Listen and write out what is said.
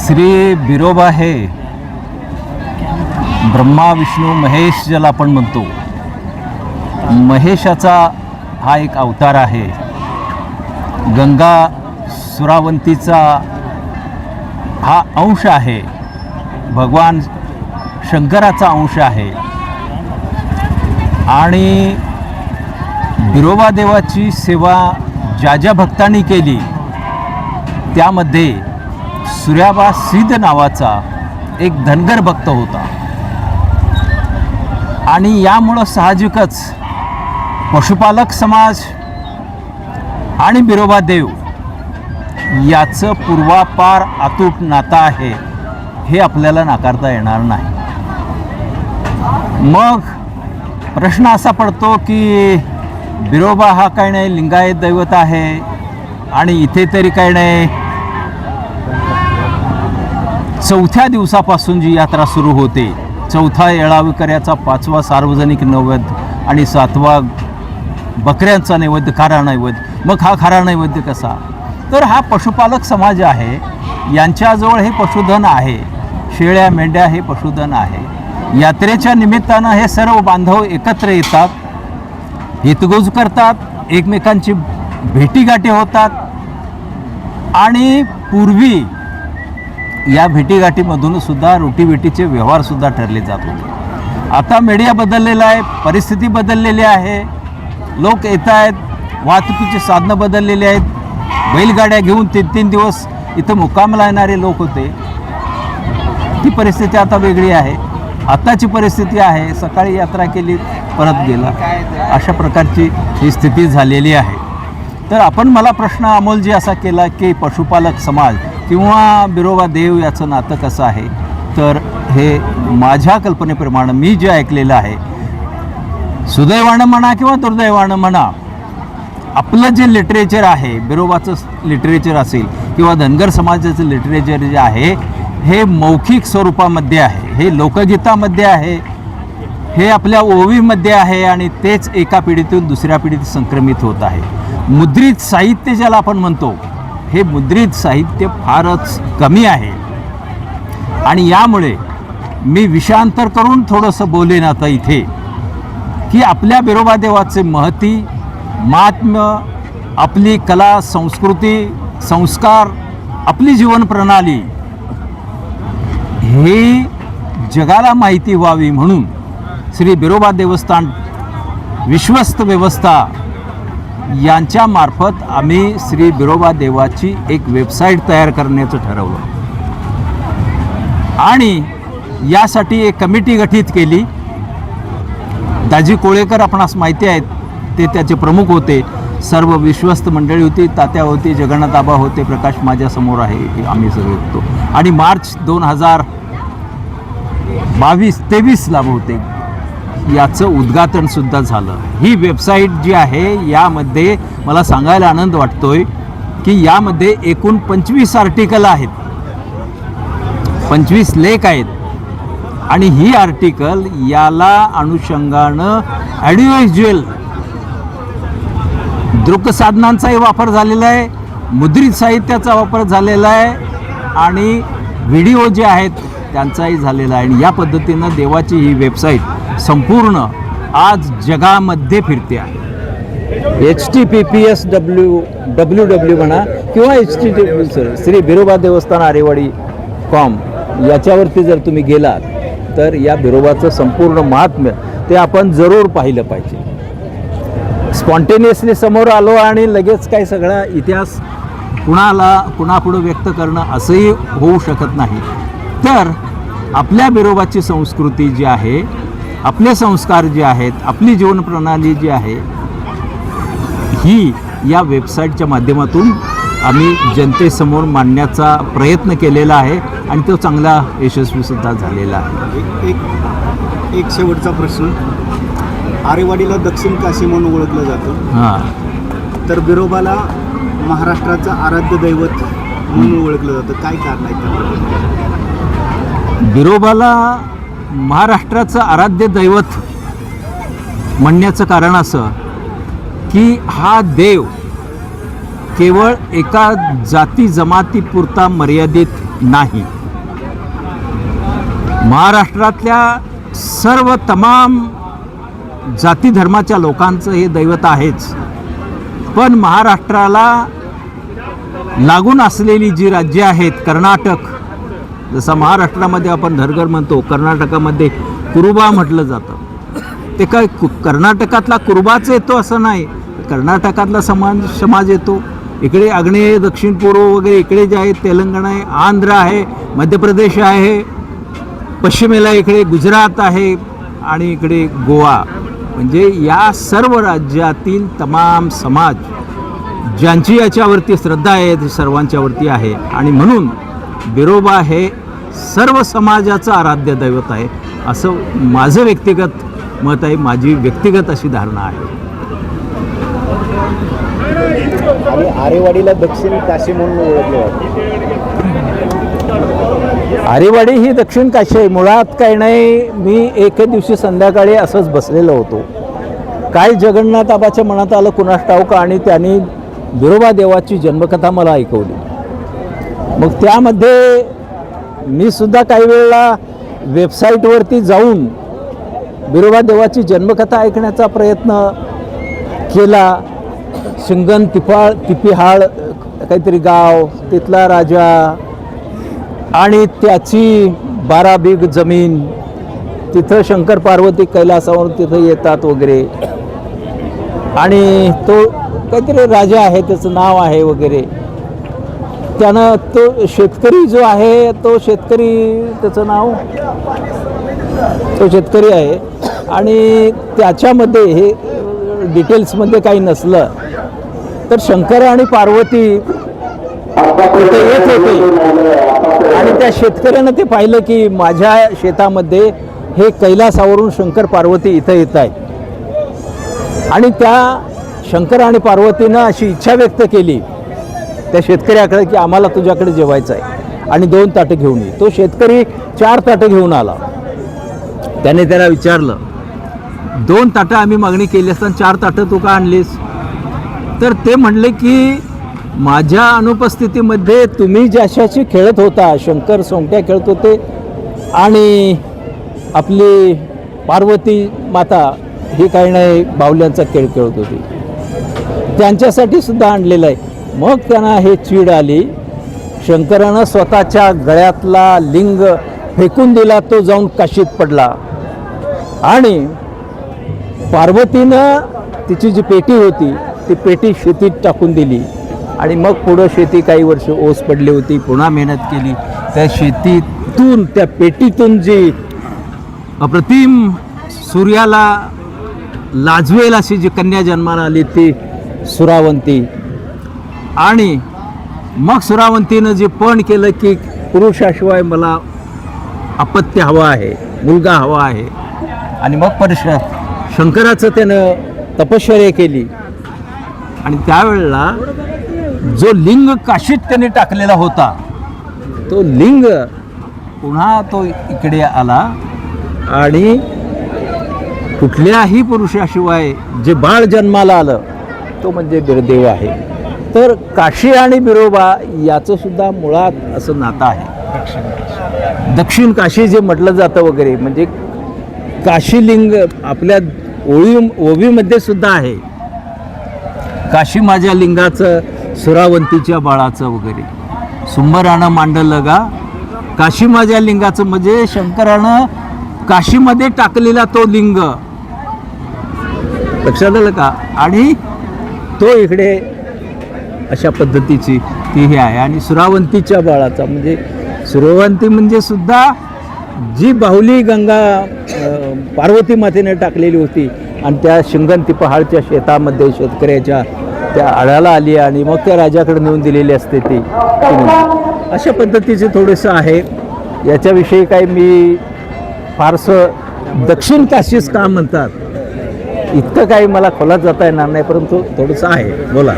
श्री बिरोबा हे ब्रह्मा विष्णू महेश ज्याला आपण म्हणतो, महेशाचा हा एक अवतार आहे. गंगा सुरावंतीचा हा अंश आहे, भगवान शंकराचा अंश आहे. आणि बिरोबा देवाची सेवा ज्या ज्या भक्तांनी केली त्यामध्ये सूर्याबा सिद्ध नावाचा एक धनगर भक्त होता. आणि यामुळं साहजिकच पशुपालक समाज आणि बिरोबा देव याचं पूर्वापार अतूट नातं आहे, हे आपल्याला नाकारता येणार नाही. मग प्रश्न असा पडतो की बिरोबा हा काय नाही लिंगायत दैवत आहे आणि इथे तरी काय नाही. चौथ्या दिवसापासून जी यात्रा सुरू होते, चौथा येळावीकऱ्याचा, 5वा सार्वजनिक नैवेद्य आणि 7वा बकऱ्यांचा नैवेद्य, खारा नैवेद्य. मग हा खारा नैवेद्य कसा? तर हा पशुपालक समाज आहे, यांच्याजवळ हे पशुधन आहे, शेळ्या मेंढ्या हे पशुधन आहे. यात्रेच्या निमित्तानं हे सर्व बांधव एकत्र येतात, हितगुज करतात, एकमेकांची भेटीगाठी होतात. आणि पूर्वी या भेटीगाठीमधून सुद्धा रोटीबेटीचे व्यवहारसुद्धा ठरले जात होते. आता मीडिया बदललेला आहे, परिस्थिती बदललेली आहे, लोक येत आहेत, वाहतुकीची साधनं बदललेली आहेत. बैलगाड्या घेऊन 3-3 दिवस इथं मुक्कामला येणारे लोक होते. ती परिस्थिती आता वेगळी आहे. आत्ताची परिस्थिती आहे, सकाळी यात्रा केली परत गेला, अशा प्रकारची ही स्थिती झालेली आहे. तर आपण मला प्रश्न अमोलजी असा केला की पशुपालक समाज किंवा बिरोबा देव याचं नातं कसं आहे. तर हे माझ्या कल्पनेप्रमाणे मी जे ऐकलेलं आहे, सुदैवानं म्हणा किंवा दुर्दैवानं म्हणा, आपलं जे लिटरेचर आहे, बिरोबाचं लिटरेचर असेल किंवा धनगर समाजाचं लिटरेचर जे आहे, हे मौखिक स्वरूपामध्ये आहे, हे लोकगीतामध्ये आहे, हे आपल्या ओवीमध्ये आहे आणि तेच एका पिढीतून दुसऱ्या पिढीत संक्रमित होत आहे. मुद्रित साहित्य ज्याला आपण म्हणतो, हे मुद्रित साहित्य फारच कमी आहे. आणि यामुळे मी विषयांतर करून थोडंसं बोलेन आता इथे की आपल्या बिरोबा देवाचे महती, महात्म्य, आपली कला, संस्कृती, संस्कार, आपली जीवनप्रणाली हे जगाला माहिती व्हावी म्हणून श्री बिरोबा देवस्थान विश्वस्त व्यवस्था यांच्यामार्फत आम्ही श्री बिरोबा देवाची एक वेबसाईट तयार करण्याचं ठरवलं. आणि यासाठी एक कमिटी गठीत केली. दाजी कोळेकर आपणास माहिती आहेत, ते त्याचे प्रमुख होते. सर्व विश्वस्त मंडळी होती, तात्या होती, जगन्नाथ आबा होते, प्रकाश माझ्यासमोर आहे, आम्ही सगळे होतो. आणि मार्च 2022-23ला बहुतेक याचं उद्घाटनसुद्धा झालं. ही वेबसाईट जी आहे, यामध्ये मला सांगायला आनंद वाटतोय की यामध्ये एकूण 25 आर्टिकल आहेत, 25 लेख आहेत. आणि ही आर्टिकल याला अनुषंगानं ऑडिओ दृकसाधनांचाही वापर झालेला आहे, मुद्रित साहित्याचा वापर झालेला आहे आणि व्हिडिओ जे आहेत त्यांचाही झालेला आहे. आणि या पद्धतीनं देवाची ही वेबसाईट संपूर्ण आज जगामध्ये फिरते आहे. https://www म्हणा किंवा https श्री बिरोबा देवस्थान आरेवाडी.com याच्यावरती जर तुम्ही गेलात तर या बिरोबाचं संपूर्ण महात्म्य ते आपण जरूर पाहिलं पाहिजे. स्पॉन्टेनियसली समोर आलो आणि लगेच काही सगळा इतिहास कुणापुढं व्यक्त करणं असंही होऊ शकत नाही. तर आपल्या बिरोबाची संस्कृती जी आहे, आपले संस्कार जे आहेत, आपली जीवनप्रणाली जी आहे, ही या वेबसाईटच्या माध्यमातून आम्ही जनतेसमोर मांडण्याचा प्रयत्न केलेला आहे आणि तो चांगला यशस्वीसुद्धा झालेला आहे. एक शेवटचा प्रश्न. आरेवाडीला दक्षिण काशी म्हणून ओळखलं जातं. हां. तर बिरोबाला महाराष्ट्राचं आराध्य दैवत म्हणून ओळखलं जातं, काय कारण आहे? बिरोबाला महाराष्ट्राचं आराध्य दैवत म्हणण्याचं कारण असं की हा देव केवळ एका जाती जमातीपुरता मर्यादित नाही. महाराष्ट्रातल्या सर्व तमाम जाती धर्माच्या लोकांचं हे दैवत आहेच. पण महाराष्ट्राला लागून असलेली जी राज्ये आहेत, कर्नाटक, जसं महाराष्ट्रामध्ये आपण धरगर म्हणतो, कर्नाटकामध्ये कुरुबा म्हटलं जातं. ते काय कर्नाटकातला कुरुबाच येतो असं नाही, कर्नाटकातला समाज येतो. इकडे आग्नेय, दक्षिण पूर्व वगैरे इकडे जे आहेत, तेलंगणा आहे, आंध्र आहे, मध्य प्रदेश आहे, पश्चिमेला इकडे गुजरात आहे आणि इकडे गोवा. म्हणजे या सर्व राज्यातील तमाम समाज ज्यांची याच्यावरती श्रद्धा आहे ती सर्वांच्यावरती आहे. आणि म्हणून बिरोबा हे सर्व समाजाचं आराध्य दैवत आहे असं माझं व्यक्तिगत मत आहे, माझी व्यक्तिगत अशी धारणा आहे. आणि आरेवाडीला दक्षिण काशी म्हणून ओळखले जाते. आरेवाडी ही दक्षिण काशी आहे. मुळात काही नाही, मी एके दिवशी संध्याकाळी असंच बसलेलो होतो. काय जगन्नाथ आबाच्या मनात आलं कुणास ठाऊक, आणि त्यांनी बिरोबा देवाची जन्मकथा मला ऐकवली. मग त्यामध्ये मी सुद्धा काही वेळेला वेबसाईटवरती जाऊन बिरोबा देवाची जन्मकथा ऐकण्याचा प्रयत्न केला. शिंगण तिपिहाळ काहीतरी गाव, तिथला राजा आणि त्याची 12 बिग जमीन, तिथं शंकर पार्वती कैलासावरून तिथं येतात वगैरे, आणि तो काहीतरी राजा आहे, त्याचं नाव आहे वगैरे. त्यानं तो शेतकरी जो आहे, तो शेतकरी, त्याचं नाव, तो शेतकरी आहे. आणि त्याच्यामध्ये हे डिटेल्समध्ये काही नसलं तर शंकर आणि पार्वती तिथे येत होते, आणि त्या शेतकऱ्यानं ते पाहिलं की माझ्या शेतामध्ये हे कैलासावरून शंकर पार्वती इथं येत आहेत. आणि त्या शंकर आणि पार्वतीनं अशी इच्छा व्यक्त केली त्या शेतकऱ्याकडे की आम्हाला तुझ्याकडे जेवायचं आहे आणि 2 ताटं घेऊन ये. तो शेतकरी 4 ताटं घेऊन आला. त्याने त्याला विचारलं, 2 ताटं आम्ही मागणी केली असताना 4 ताटं तू का आणलीस? तर ते म्हणले की माझ्या अनुपस्थितीमध्ये तुम्ही ज्याच्याशी खेळत होता, शंकर सोंगट्या खेळत होते आणि आपली पार्वती माता ही काही नाही बाहुल्यांचा खेळ खेळत होती, त्यांच्यासाठी सुद्धा आणलेलं आहे. मग त्यांना हे चीड आली. शंकरानं स्वतःच्या गळ्यातला लिंग फेकून दिला, तो जाऊन काशीत पडला. आणि पार्वतीनं तिची जी पेटी होती ती पेटी शेतीत टाकून दिली. आणि मग पुढं शेती काही वर्ष ओस पडली होती, पुन्हा मेहनत केली. त्या शेतीतून, त्या पेटीतून जी अप्रतिम सूर्याला लाजवेल अशी जी कन्या जन्माला आली ती सुरावंती. आणि मग सुरावंतीनं जे पण केलं की पुरुषाशिवाय मला अपत्य हवा आहे, मुलगा हवा आहे. आणि मग शंकराचं त्यानं तपश्चर्या केली. आणि त्यावेळेला जो लिंग काशीत त्याने टाकलेला होता, तो लिंग पुन्हा तो इकडे आला. आणि कुठल्याही पुरुषाशिवाय जे बाळ जन्माला आलं तो म्हणजे बिरदेव आहे. तर काशी आणि बिरोबा याचं सुद्धा मुळात असं नातं आहे. दक्षिण काशी जे म्हटलं जातं वगैरे, म्हणजे काशीलिंग आपल्या ओवीमध्ये सुद्धा आहे. काशी माझ्या लिंगाचं, सुरावंतीच्या बाळाचं वगैरे, सुंबरानं मांडलं गा काशी माझ्या लिंगाचं, म्हणजे शंकरानं काशीमध्ये टाकलेला तो लिंग, लक्षात आलं का? आणि तो इकडे अशा पद्धतीची ती ही आहे. आणि सुरावंतीच्या बाळाचा, म्हणजे सुरावंती म्हणजे सुद्धा जी बाहुली गंगा पार्वती मातेने टाकलेली होती आणि त्या शिंगण पहाडच्या शेतामध्ये शेतकऱ्याच्या त्या आळाला आली आणि मग त्या राजाकडे नेऊन दिलेली असते ती. अशा पद्धतीचे थोडंसं आहे. याच्याविषयी काही मी फारसं दक्षिण काशीच का म्हणतात इतकं काही मला खोलात जाता येणार नाही, परंतु थोडंसं आहे. बोला.